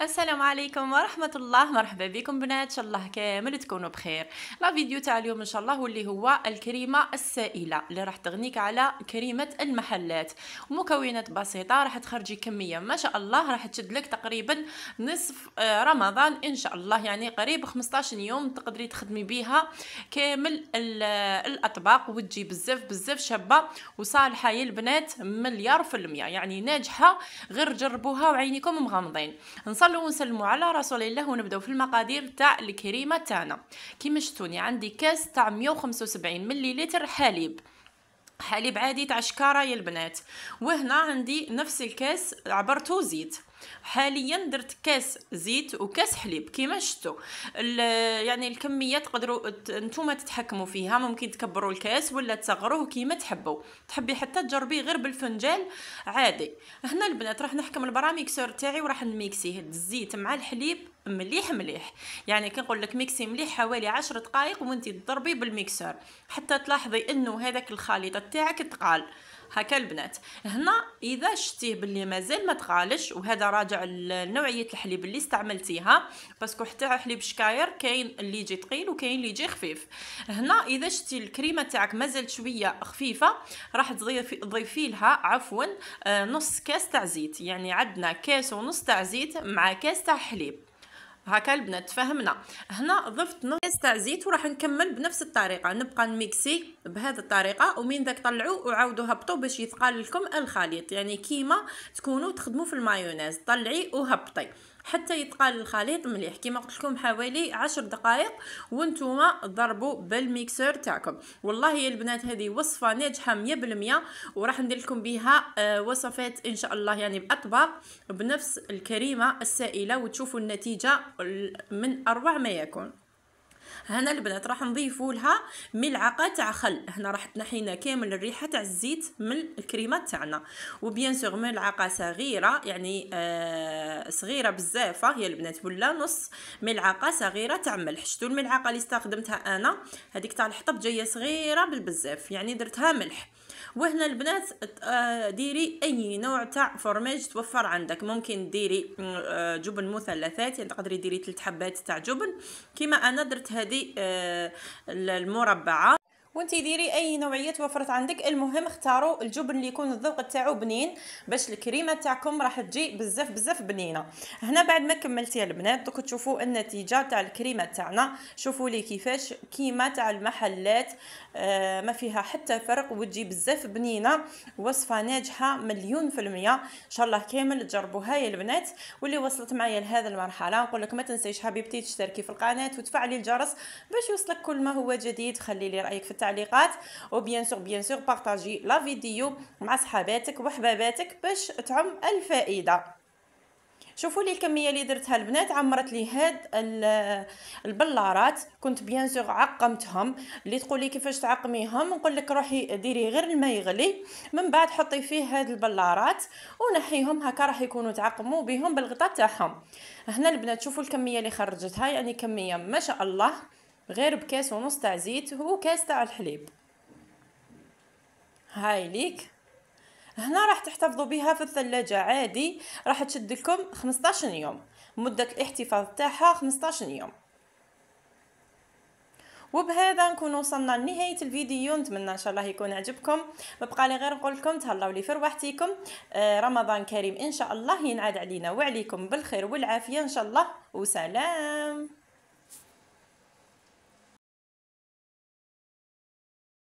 السلام عليكم ورحمة الله. مرحبا بكم بنات، ان شاء الله كامل تكونوا بخير. لا فيديو تاع اليوم ان شاء الله واللي هو الكريمة السائلة اللي راح تغنيك على كريمة المحلات. مكونات بسيطة، راح تخرجي كمية ما شاء الله، راح تشد لك تقريبا نصف رمضان ان شاء الله، يعني قريب 15 يوم تقدري تخدمي بيها كامل الاطباق، وتجي بزاف بزاف شابة وصالحة يا البنات مليار في المية، يعني ناجحة. غير جربوها وعينيكم مغمضين. نصلوا ونسلموا على رسول الله ونبداو في المقادير تاع الكريمه تاعنا. كيما شفتوني عندي كاس تاع 175 مليلتر حليب عادي تاع شكاره يا البنات، وهنا عندي نفس الكاس عبرته زيت. حاليا درت كاس زيت وكاس حليب كيما شفتوا. يعني الكميه تقدروا نتوما تتحكموا فيها، ممكن تكبروا الكاس ولا تصغروه كيما تحبوا. تحبي حتى تجربيه غير بالفنجان عادي. هنا البنات راح نحكم البراميكسور تاعي وراح نميكسيه الزيت مع الحليب مليح مليح، يعني كنقول لك ميكسي مليح حوالي 10 دقائق وانت تضربي بالميكسور حتى تلاحظي انه هذاك الخليط تاعك تقال هكا البنات. هنا اذا شتيه باللي مازال ما تقالش، وهذا راجع لنوعيه الحليب اللي استعملتيها، باسكو حتى حليب شكاير كاين اللي يجي ثقيل وكاين اللي يجي خفيف. هنا اذا شتي الكريمه تاعك مازال شويه خفيفه، راح تضيفي لها عفوا نص كاس تاع زيت، يعني عندنا كاس ونص تاع زيت مع كاس تاع حليب هكا البنات فهمنا. هنا ضفت نص تاع زيت وراح نكمل بنفس الطريقه، نبقى نميكسي بهذه الطريقه، ومن ذاك طلعوا وعاودوا هبطوا باش يثقال لكم الخليط، يعني كيما تكونوا تخدموا في المايونيز، طلعي وهبطي حتى يتقال الخليط مليح كيما قلت لكم حوالي 10 دقائق، وانتوما ضربوا بالميكسور تاعكم. والله يا البنات هذه وصفه ناجحه 100%، وراح ندير لكم بها وصفات ان شاء الله، يعني باطباق بنفس الكريمه السائله، وتشوفوا النتيجه من اروع ما يكون. هنا البنات راح نضيفوا لها ملعقه تاع خل، هنا راح تنحينا كامل الريحه تاع الزيت من الكريمه تاعنا، وبيان سور ملعقه صغيره، يعني صغيره بزاف هي البنات، ولا نص ملعقه صغيره تاع ملح. شتو الملعقه اللي استخدمتها انا هذيك تاع الحطب جايه صغيره بالبزاف، يعني درتها ملح. وهنا البنات ديري اي نوع تاع فرماج توفر عندك، ممكن ديري جبن مثلثات، يعني تقدري ديري 3 حبات تاع جبن كيما انا درت هذه المربعه، وانتي ديري اي نوعيه توفرت عندك. المهم اختاروا الجبن اللي يكون الذوق تاعو بنين باش الكريمه تاعكم راح تجي بزاف بزاف بنينه. هنا بعد ما كملتي البنات دوك تشوفوا النتيجه تاع الكريمه تاعنا، شوفوا لي كيفاش كيما تاع المحلات، ما فيها حتى فرق وتجي بزاف بنينه. وصفه ناجحه مليون في المية، ان شاء الله كامل تجربوها يا البنات. واللي وصلت معايا لهذه المرحله نقول لك ما تنسيش حبيبتي تشتركي في القناه وتفعلي الجرس باش يوصلك كل ما هو جديد. خلي لي رايك في التعليقات، وبيان سور بارطاجي لا فيديو مع صحاباتك وحباباتك باش تعم الفائده. شوفوا لي الكميه اللي درتها البنات، عمرت لي هاد البلارات. كنت بيان سور عقمتهم، اللي تقولي كيفاش تعقميهم نقول لك روحي ديري غير الماء يغلي، من بعد حطي فيه هاد البلارات ونحيهم هكا، راح يكونوا تعقموا بهم بالغطاء تاعهم. هنا البنات شوفوا الكميه اللي خرجتها، يعني كميه ما شاء الله، غير بكاس ونص تاع زيت وكاس تاع الحليب. هاي ليك. هنا راح تحتفظوا بها في الثلاجة عادي، راح تشد لكم 15 يوم، مدة الاحتفاظ تاعها 15 يوم. وبهذا نكون وصلنا لنهاية الفيديو، نتمنى ان شاء الله يكون عجبكم. ما بقى لي غير نقول لكم تهلاو لي في رواحتكم، رمضان كريم ان شاء الله ينعاد علينا وعليكم بالخير والعافية ان شاء الله، وسلام.